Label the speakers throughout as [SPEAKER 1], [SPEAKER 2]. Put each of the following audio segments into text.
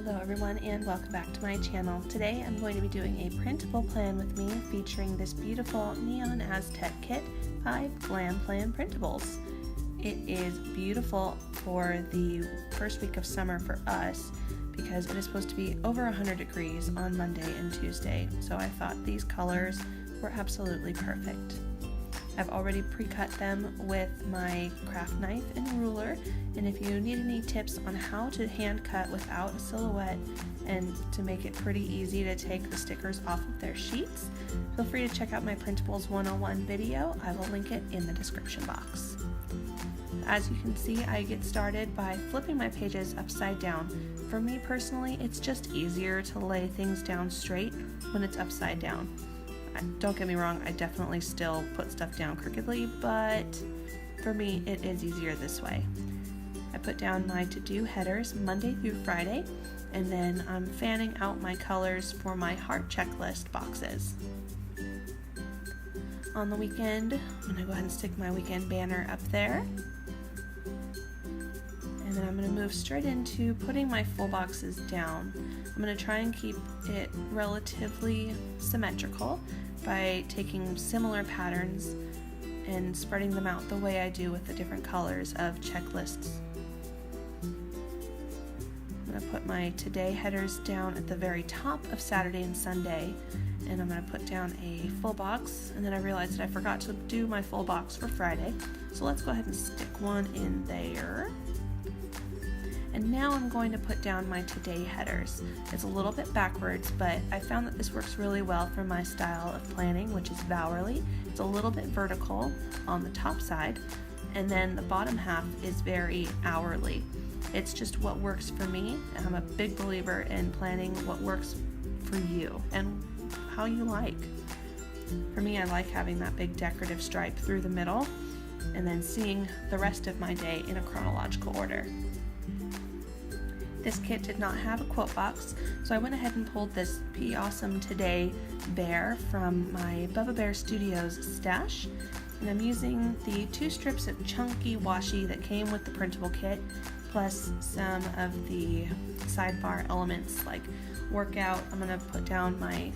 [SPEAKER 1] Hello everyone and welcome back to my channel. Today I'm going to be doing a printable plan with me featuring this beautiful Neon Aztec kit by Glam Planner Printables. It is beautiful for the first week of summer for us because it is supposed to be over 100 degrees on Monday and Tuesday, so I thought these colors were absolutely perfect. I've already pre-cut them with my craft knife and ruler, and if you need any tips on how to hand cut without a silhouette and to make it pretty easy to take the stickers off of their sheets, feel free to check out my Printables 101 video. I will link it in the description box. As you can see, I get started by flipping my pages upside down. For me personally, it's just easier to lay things down straight when it's upside down. Don't get me wrong, I definitely still put stuff down crookedly, but for me it is easier this way. I put down my to-do headers Monday through Friday, and then I'm fanning out my colors for my heart checklist boxes. On the weekend, I'm going to go ahead and stick my weekend banner up there. And then I'm going to move straight into putting my full boxes down. I'm going to try and keep it relatively symmetrical by taking similar patterns and spreading them out the way I do with the different colors of checklists. I'm going to put my today headers down at the very top of Saturday and Sunday, and I'm going to put down a full box, and then I realized that I forgot to do my full box for Friday, so let's go ahead and stick one in there. And now I'm going to put down my today headers. It's a little bit backwards, but I found that this works really well for my style of planning, which is hourly. It's a little bit vertical on the top side, and then the bottom half is very hourly. It's just what works for me, and I'm a big believer in planning what works for you and how you like. For me, I like having that big decorative stripe through the middle, and then seeing the rest of my day in a chronological order. This kit did not have a quote box, so I went ahead and pulled this Be Awesome Today bear from my Bubba Bear Studios stash, and I'm using the 2 strips of chunky washi that came with the printable kit, plus some of the sidebar elements like workout. I'm going to put down my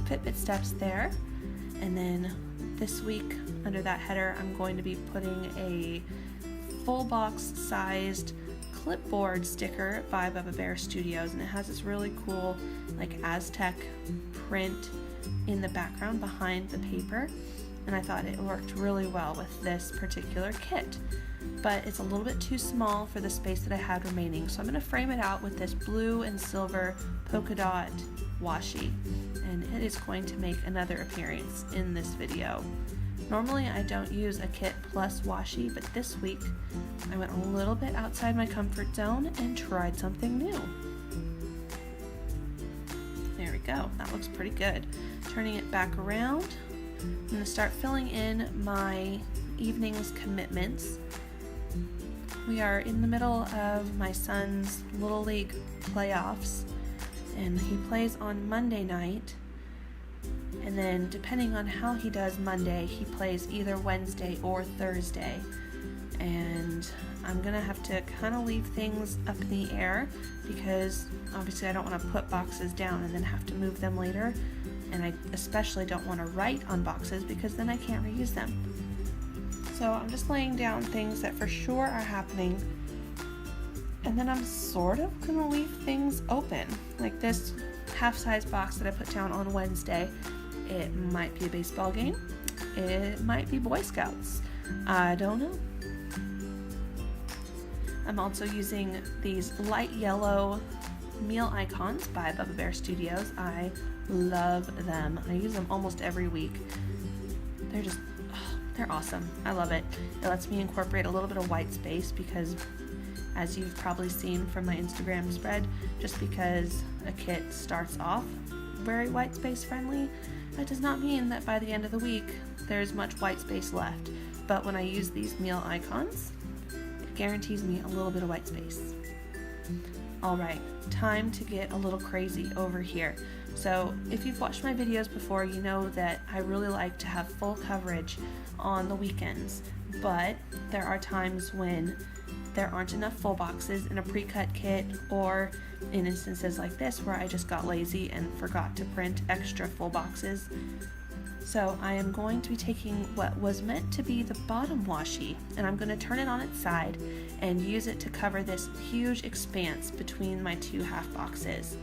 [SPEAKER 1] Fitbit steps there, and then this week under that header I'm going to be putting a full box sized clipboard sticker by Bubba Bear Studios, and it has this really cool like Aztec print in the background behind the paper, and I thought it worked really well with this particular kit, but it's a little bit too small for the space that I had remaining, so I'm going to frame it out with this blue and silver polka dot washi, and it is going to make another appearance in this video. Normally I don't use a kit plus washi, but this week I went a little bit outside my comfort zone and tried something new. There we go, that looks pretty good. Turning it back around, I'm going to start filling in my evening's commitments. We are in the middle of my son's Little League playoffs, and he plays on Monday night. And then depending on how he does Monday, he plays either Wednesday or Thursday. And I'm going to have to kind of leave things up in the air because obviously I don't want to put boxes down and then have to move them later. And I especially don't want to write on boxes because then I can't reuse them. So I'm just laying down things that for sure are happening. And then I'm sort of going to leave things open. Like this half-size box that I put down on Wednesday. It might be a baseball game. It might be Boy Scouts. I don't know. I'm also using these light yellow meal icons by Bubba Bear Studios. I love them. I use them almost every week. They're awesome. I love it. It lets me incorporate a little bit of white space because, as you've probably seen from my Instagram spread, just because a kit starts off very white space friendly, that does not mean that by the end of the week there's much white space left. But when I use these meal icons, it guarantees me a little bit of white space. Alright, time to get a little crazy over here. So if you've watched my videos before, you know that I really like to have full coverage on the weekends, but there are times when there aren't enough full boxes in a pre-cut kit, or in instances like this where I just got lazy and forgot to print extra full boxes. So I am going to be taking what was meant to be the bottom washi, and I'm going to turn it on its side and use it to cover this huge expanse between my two half boxes.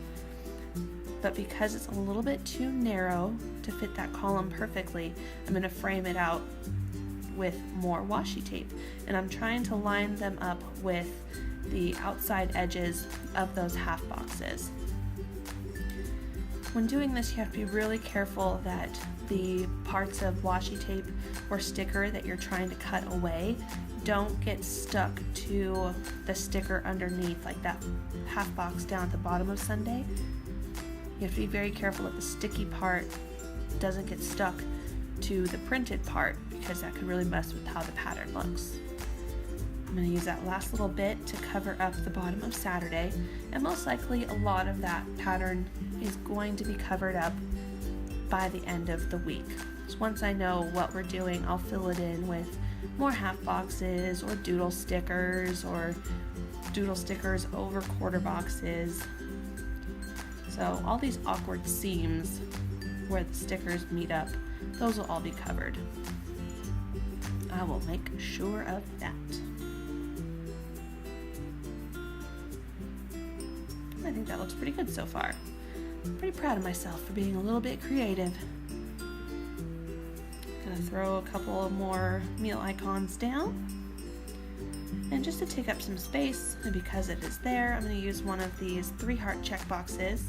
[SPEAKER 1] But because it's a little bit too narrow to fit that column perfectly, I'm going to frame it out with more washi tape, and I'm trying to line them up with the outside edges of those half boxes. When doing this, you have to be really careful that the parts of washi tape or sticker that you're trying to cut away don't get stuck to the sticker underneath, like that half box down at the bottom of Sunday. You have to be very careful that the sticky part doesn't get stuck to the printed part, because that could really mess with how the pattern looks. I'm going to use that last little bit to cover up the bottom of Saturday, and most likely a lot of that pattern is going to be covered up by the end of the week. So once I know what we're doing, I'll fill it in with more half boxes or doodle stickers over quarter boxes. So all these awkward seams where the stickers meet up, those will all be covered. I will make sure of that. I think that looks pretty good so far. I'm pretty proud of myself for being a little bit creative. Gonna throw a couple more meal icons down. And just to take up some space, and because it is there, I'm going to use one of these 3-heart check boxes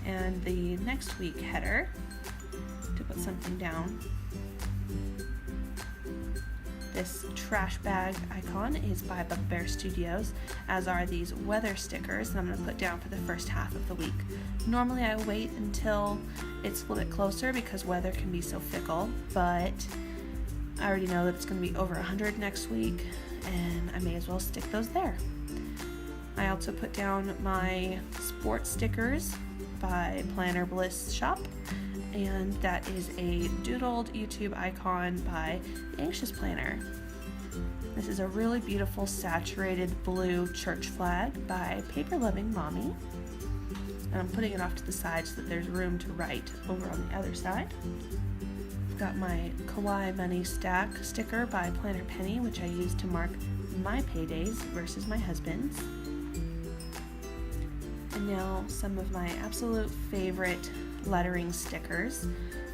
[SPEAKER 1] and the next week header to put something down. This trash bag icon is by Bubba Bear Studios, as are these weather stickers that I'm going to put down for the first half of the week. Normally I wait until it's a little bit closer because weather can be so fickle, but I already know that it's going to be over 100 next week, and I may as well stick those there. I also put down my sports stickers by Planner Bliss Shop, and that is a doodled YouTube icon by the Anxious Planner. This is a really beautiful saturated blue church flag by Paper Loving Mommy, and I'm putting it off to the side so that there's room to write over on the other side. I've got my Kawaii Money Stack sticker by Planner Penny, which I use to mark my paydays versus my husband's. And now some of my absolute favorite lettering stickers,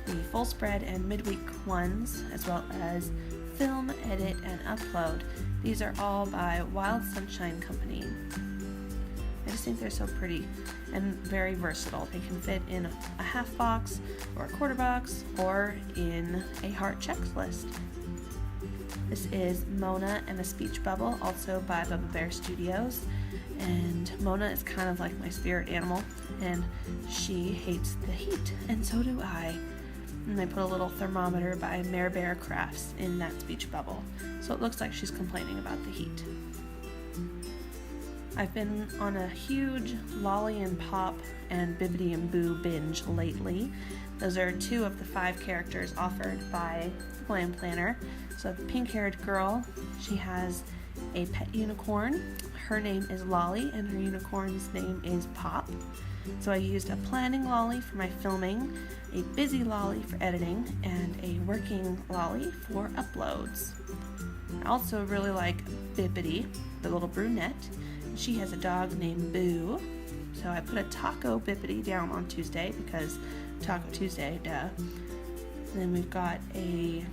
[SPEAKER 1] the full spread and midweek ones, as well as film, edit, and upload. These are all by Wild Sunshine Company. I just think they're so pretty and very versatile. They can fit in a half box or a quarter box or in a heart checklist. This is Mona and a Speech Bubble, also by Bubba Bear Studios. And Mona is kind of like my spirit animal, and she hates the heat, and so do I. And I put a little thermometer by Mare Bear Crafts in that speech bubble, so it looks like she's complaining about the heat. I've been on a huge Lolly and Pop and Bibbidi and Boo binge lately. Those are 2 of the 5 characters offered by Glam Planner. So the pink-haired girl, she has a pet unicorn. Her name is Lolly, and her unicorn's name is Pop. So I used a planning Lolly for my filming, a busy Lolly for editing, and a working Lolly for uploads. I also really like Bibbidi, the little brunette. She has a dog named Boo. So I put a Taco Bibbidi down on Tuesday because Taco Tuesday, duh. And then we've got a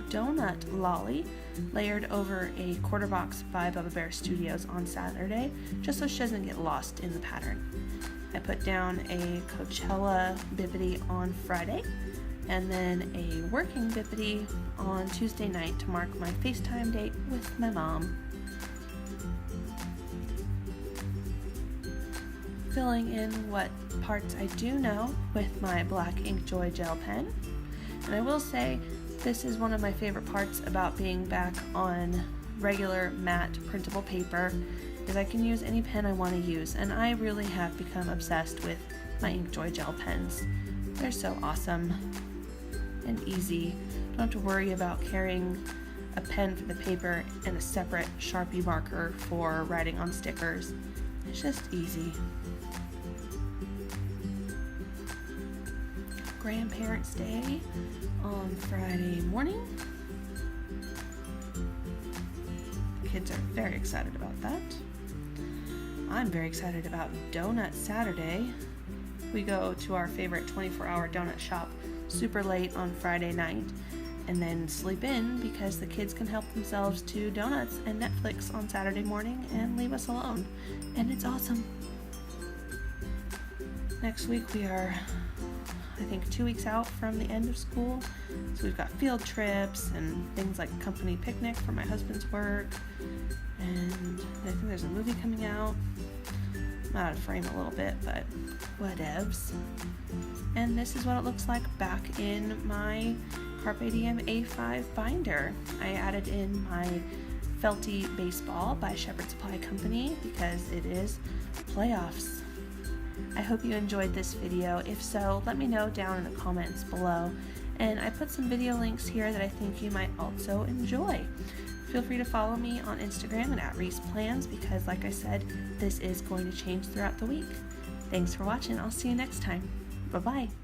[SPEAKER 1] donut Lolly layered over a quarter box by Bubba Bear Studios on Saturday, just so she doesn't get lost in the pattern. I put down a Coachella Bibbidi on Friday, and then a working Bibbidi on Tuesday night to mark my FaceTime date with my mom. Filling in what parts I do know with my black Inkjoy gel pen. And I will say, this is one of my favorite parts about being back on regular matte printable paper, is I can use any pen I want to use, and I really have become obsessed with my Inkjoy gel pens. They're so awesome and easy. Don't have to worry about carrying a pen for the paper and a separate Sharpie marker for writing on stickers. It's just easy. Grandparents' Day on Friday morning. The kids are very excited about that. I'm very excited about Donut Saturday. We go to our favorite 24-hour donut shop super late on Friday night and then sleep in because the kids can help themselves to donuts and Netflix on Saturday morning and leave us alone. And it's awesome. Next week we are, I think, 2 weeks out from the end of school. So we've got field trips and things like a company picnic for my husband's work. And I think there's a movie coming out. I'm out of frame a little bit, but whatevs. And this is what it looks like back in my Carpe Diem A5 binder. I added in my Felty Baseball by Shepherd Supply Company because it is playoffs. I hope you enjoyed this video. If so, let me know down in the comments below. And I put some video links here that I think you might also enjoy. Feel free to follow me on Instagram at ReesePlans because, like I said, this is going to change throughout the week. Thanks for watching. I'll see you next time. Bye-bye.